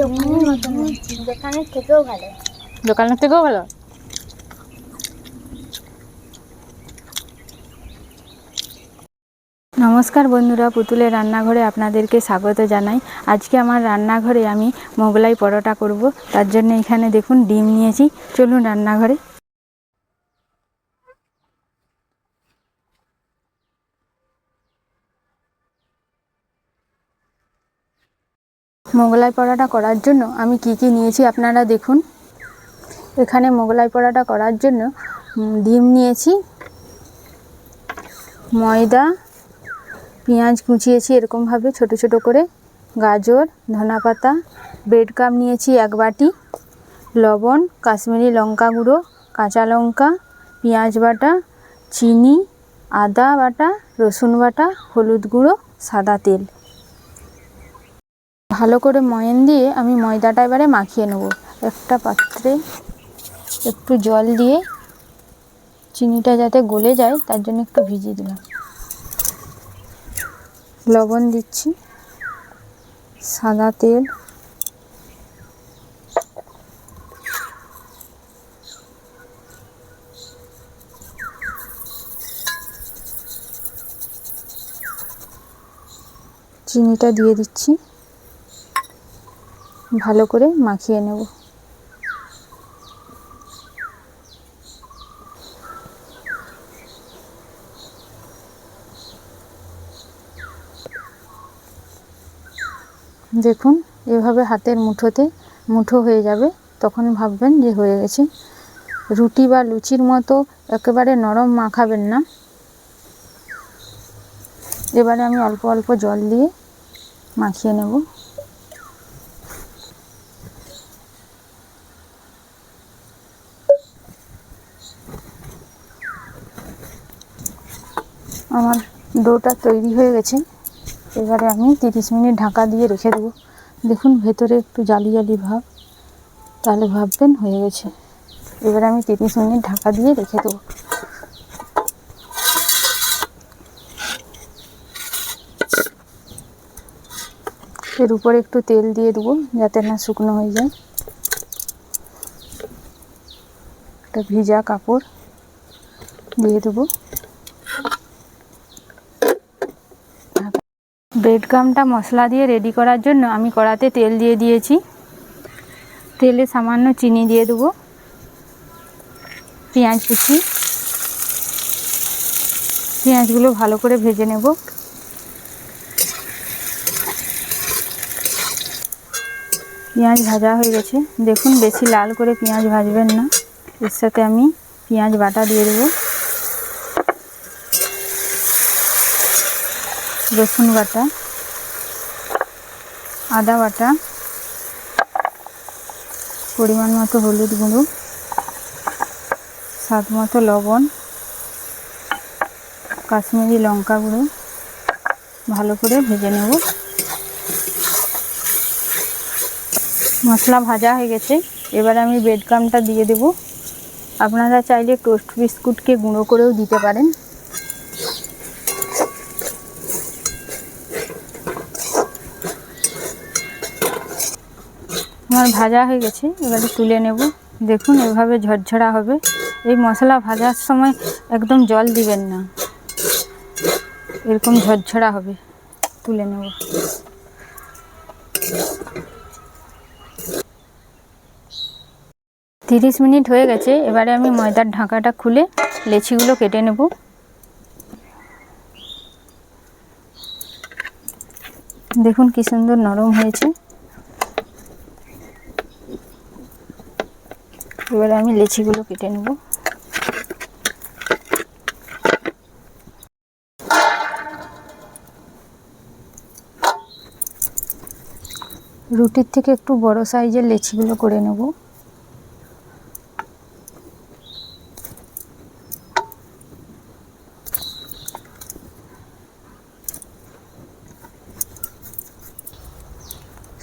দোকানের মতো নয়, দোকানের থেকেও ভালো। দোকানের থেকেও ভালো। নমস্কার বন্ধুরা, পুতুলের রান্নাঘরে আপনাদেরকে স্বাগত জানাই। আজকে আমার রান্নাঘরে আমি মোগলাই পরোটা করব। তার জন্য এখানে দেখুন ডিম নিয়েছি। চলুন রান্নাঘরে। মোগলাই পরোটা করার জন্য আমি কি কি নিয়েছি আপনারা দেখুন। এখানে মোগলাই পরোটা করার জন্য ডিম নিয়েছি, ময়দা, পেঁয়াজ কুচিয়েছি এরকমভাবে ছোট ছোট করে, গাজর, ধনেপাতা, ব্রেড ক্রাম্ব নিয়েছি 1 বাটি, লবণ, কাশ্মীরি লঙ্কা গুঁড়ো, কাঁচা লঙ্কা, পেঁয়াজ বাটা, চিনি, আদা বাটা, রসুন বাটা, হলুদ গুঁড়ো, সাদা তেল। ভালো করে ময়ান দিয়ে আমি ময়দাটা এবারে মাখিয়ে নেব। একটা পাত্রে একটু জল দিয়ে চিনিটা যাতে গলে যায় তার জন্য একটু ভিজিয়ে দিলাম। লবণ দিচ্ছি, সাদা তেল, চিনিটা দিয়ে দিচ্ছি, ভালো করে মাখিয়ে নেব। দেখুন এভাবে হাতের মুঠো হয়ে যাবে, তখন ভাববেন যে হয়ে গেছে। রুটি বা লুচির মতো একেবারে নরম মাখাবেন না। এবারে আমি অল্প অল্প জল দিয়ে মাখিয়ে নেব। আমার ডোটা তৈরি হয়ে গেছে। এবারে আমি 30 মিনিট ঢাকা দিয়ে রেখে দেবো। দেখুন ভেতরে একটু জালি জালি ভাব, তাহলে ভাববেন হয়ে গেছে। এবারে আমি 30 মিনিট ঢাকা দিয়ে রেখে দেবো। এর উপরে একটু তেল দিয়ে দেবো যাতে না শুকনো হয়ে যায়। একটা ভিজা কাপড় দিয়ে দেবো। ব্রেড ক্রাম্বটা মশলা দিয়ে রেডি করার জন্য আমি কড়াতে তেল দিয়ে দিয়েছি। তেলে সামান্য চিনি দিয়ে দেবো, পেঁয়াজ কুচি, পেঁয়াজগুলো ভালো করে ভেজে নেব। পেঁয়াজ ভাজা হয়ে গেছে। দেখুন বেশি লাল করে পেঁয়াজ ভাজবেন না। এর সাথে আমি পেঁয়াজ বাটা দিয়ে দেবো, রসুন বাটা, আদা বাটা, পরিমাণ মতো হলুদ গুঁড়ো, স্বাদ মতো লবণ, কাশ্মীরি লঙ্কা গুঁড়ো, ভালো করে ভেজে নেব। মশলা ভাজা হয়ে গেছে। এবার আমি ব্রেড ক্রাম্বটা দিয়ে দেব। আপনারা চাইলে টোস্ট বিস্কুটকে গুঁড়ো করেও দিতে পারেন। আমার ভাজা হয়ে গেছে, এবারে তুলে নেব। দেখুন এভাবে ঝরঝরা হবে। এই মশলা ভাজার সময় একদম জল দিবেন না, এরকম ঝরঝরা হবে। তুলে নেব। 30 মিনিট হয়ে গেছে। এবারে আমি ময়দার ঢাকাটা খুলে লেচিগুলো কেটে নেব। দেখুন কি সুন্দর নরম হয়েছে। এবারে আমি লেচিগুলো কেটে নেব। রুটির থেকে একটু বড় সাইজের লেচিগুলো করে নেব।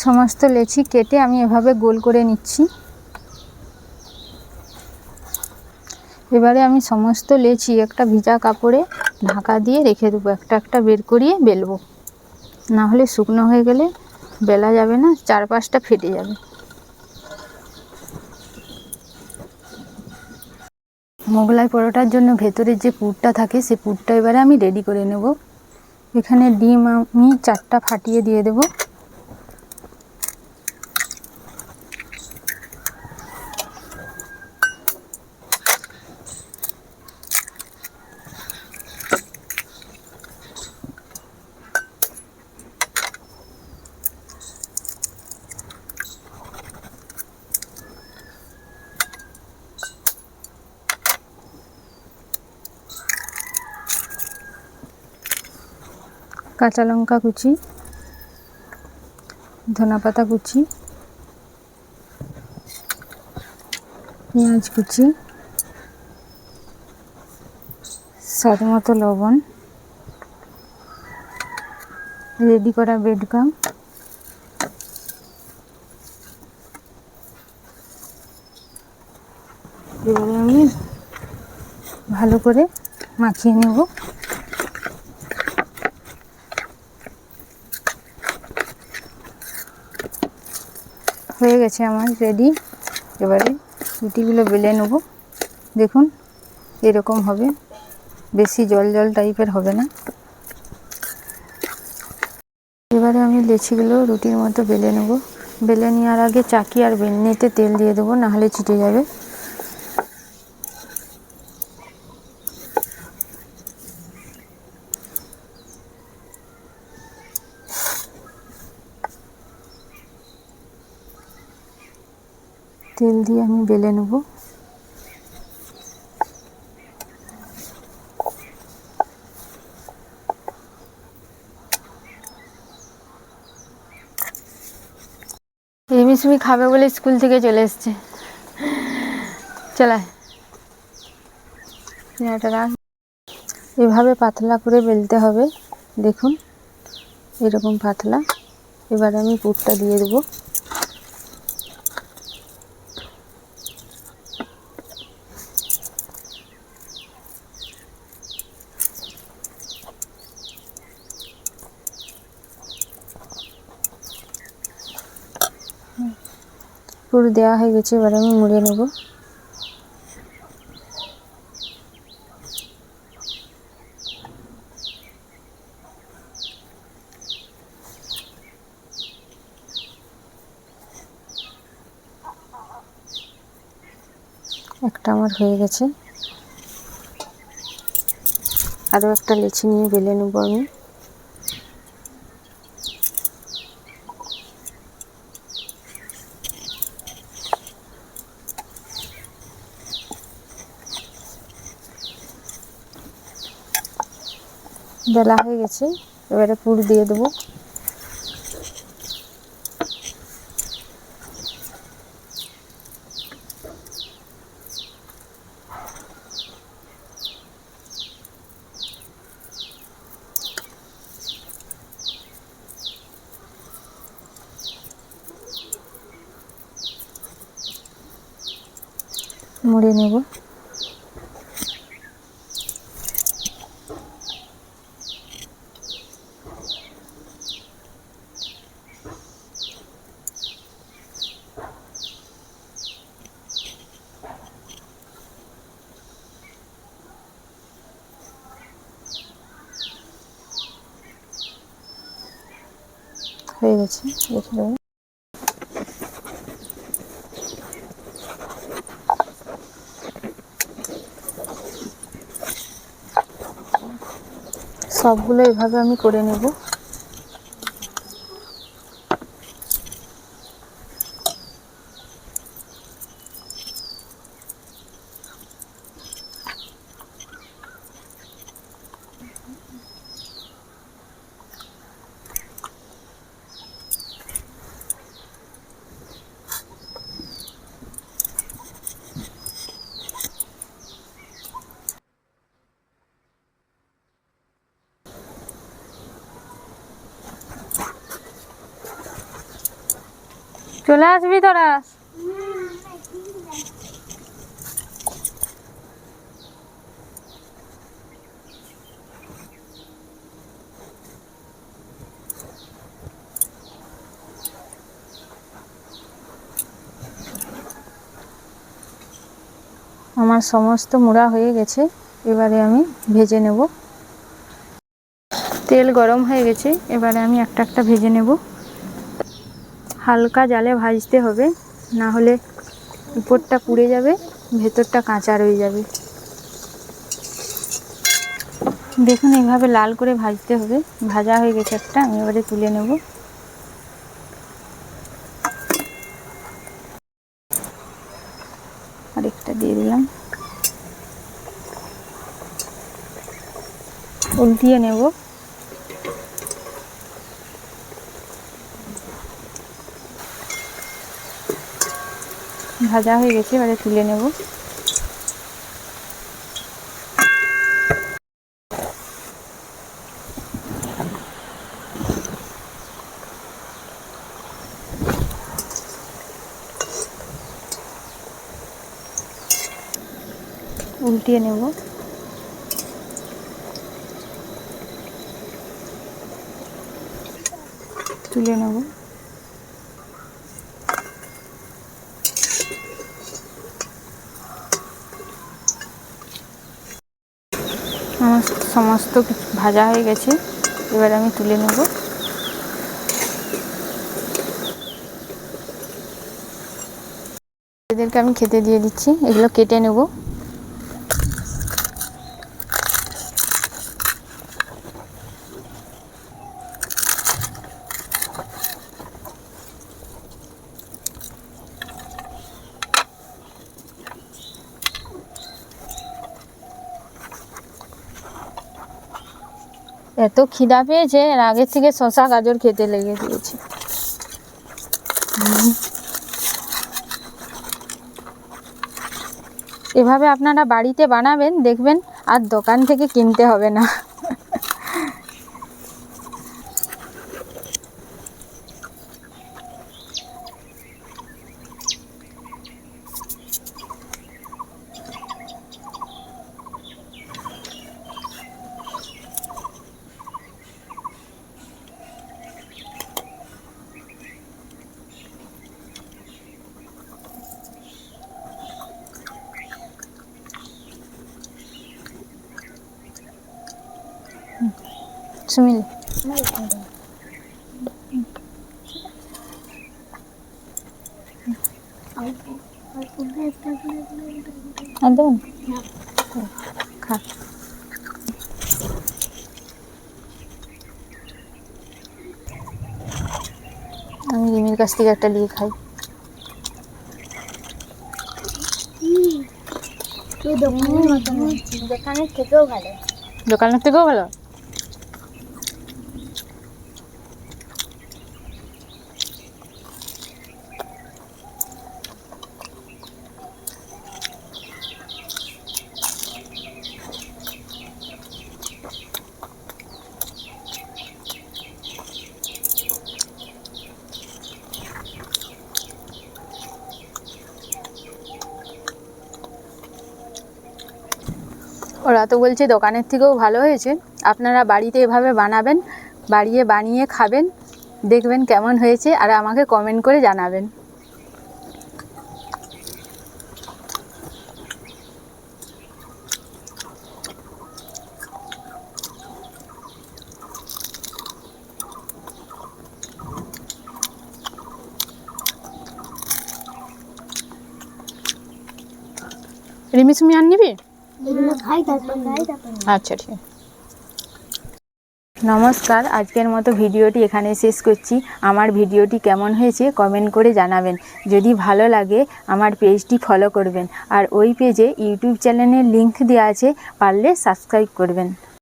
সমস্ত লেচি কেটে আমি এভাবে গোল করে নিচ্ছি। এবারে আমি সমস্ত লেচি একটা ভিজা কাপড়ে ঢাকা দিয়ে রেখে দেবো। একটা একটা বের করিয়ে বেলবো, না হলে শুকনো হয়ে গেলে বেলা যাবে না, চারপাশটা ফেটে যাবে। মোগলাই পরোটার জন্য ভেতরের যে পুরটা থাকে সে পুরটা এবারে আমি রেডি করে নেব। এখানে ডিম আমি 4টা ফাটিয়ে দিয়ে দেব। কাঁচা লঙ্কা কুচি, ধনেপাতা কুচি, পেঁয়াজ কুচি, স্বাদ মতো লবণ, রেডি করা ব্রেড ক্রাম্ব, এবারে আমি ভালো করে মাখিয়ে নেব। হয়ে গেছে আমার রেডি। এবারে রুটিগুলো বেলে নেব। দেখুন এরকম হবে, বেশি জল জল টাইপের হবে না। এবারে আমি লেচিগুলো রুটির মতো বেলে নেব। বেলে নেওয়ার আগে চাকি আর বেলনিতে তেল দিয়ে দেবো, নাহলে চিটে যাবে। তেল দিয়ে আমি বেলে নেব। রিমিসমি খাবে বলে স্কুল থেকে চলে এসছে। চলায় এভাবে পাতলা করে বেলতে হবে। দেখুন এরকম পাতলা। এবার আমি পুরটা দিয়ে দেবো। পুর দেওয়া হয়ে গেছে, এবার আমি মুড়ে নেব। একটা আমার হয়ে গেছে, আরও একটা লেচি নিয়ে বেলে নেব আমি। বেলা হয়ে গেছে, এবারে পুর দিয়ে দেবো। মুড়ে নেব। হয়ে গেছে, দেখে নেব। সবগুলো এভাবে আমি করে নেব। চলে আসবি তোরা। আমার সমস্ত মুড়া হয়ে গেছে, এবারে আমি ভেজে নেব। তেল গরম হয়ে গেছে, এবারে আমি একটা একটা ভেজে নেব। হালকা জালে ভাজতে হবে, না হলে উপরটা পুড়ে যাবে, ভেতরটা কাঁচা রয়ে যাবে। দেখুন এইভাবে লাল করে ভাজতে হবে। ভাজা হয়ে গেছে একটা, আমি এবারে তুলে নেব। আরেকটা দিয়ে দিলাম, উল্টিয়ে নেব। ভাজা হয়ে গেছে, এবারে তুলে নেব। উল্টিয়ে নেব। তুলে নেব। আমার সমস্ত কিছু ভাজা হয়ে গেছে, এবার আমি তুলে নেব। এদেরকে আমি খেতে দিয়ে দিচ্ছি। এগুলো কেটে নেব। এত খিদা পেয়েছে, এর আগে থেকে শসা গাজর খেতে লেগে দিয়েছে। এভাবে আপনারা বাড়িতে বানাবেন, দেখবেন আর দোকান থেকে কিনতে হবে না। সুমিল একদম খা। আমি রিমির কাছ থেকে একটা নিয়ে খাই। দোকানের থেকেও ভালো। দোকানের থেকেও ভালো। ওরা তো বলছে দোকানের থেকেও ভালো হয়েছে। আপনারা বাড়িতে এভাবে বানাবেন, বানিয়ে খাবেন, দেখবেন কেমন হয়েছে, আর আমাকে কমেন্ট করে জানাবেন। রিমি সুমি আর নিবি? আচ্ছা ঠিক আছে। নমস্কার, আজকের মতো ভিডিওটি এখানে শেষ করছি। আমার ভিডিওটি কেমন হয়েছে কমেন্ট করে জানাবেন। যদি ভালো লাগে আমার পেজটি ফলো করবেন, আর ওই পেজে ইউটিউব চ্যানেলের লিংক দেওয়া আছে, পারলে সাবস্ক্রাইব করবেন।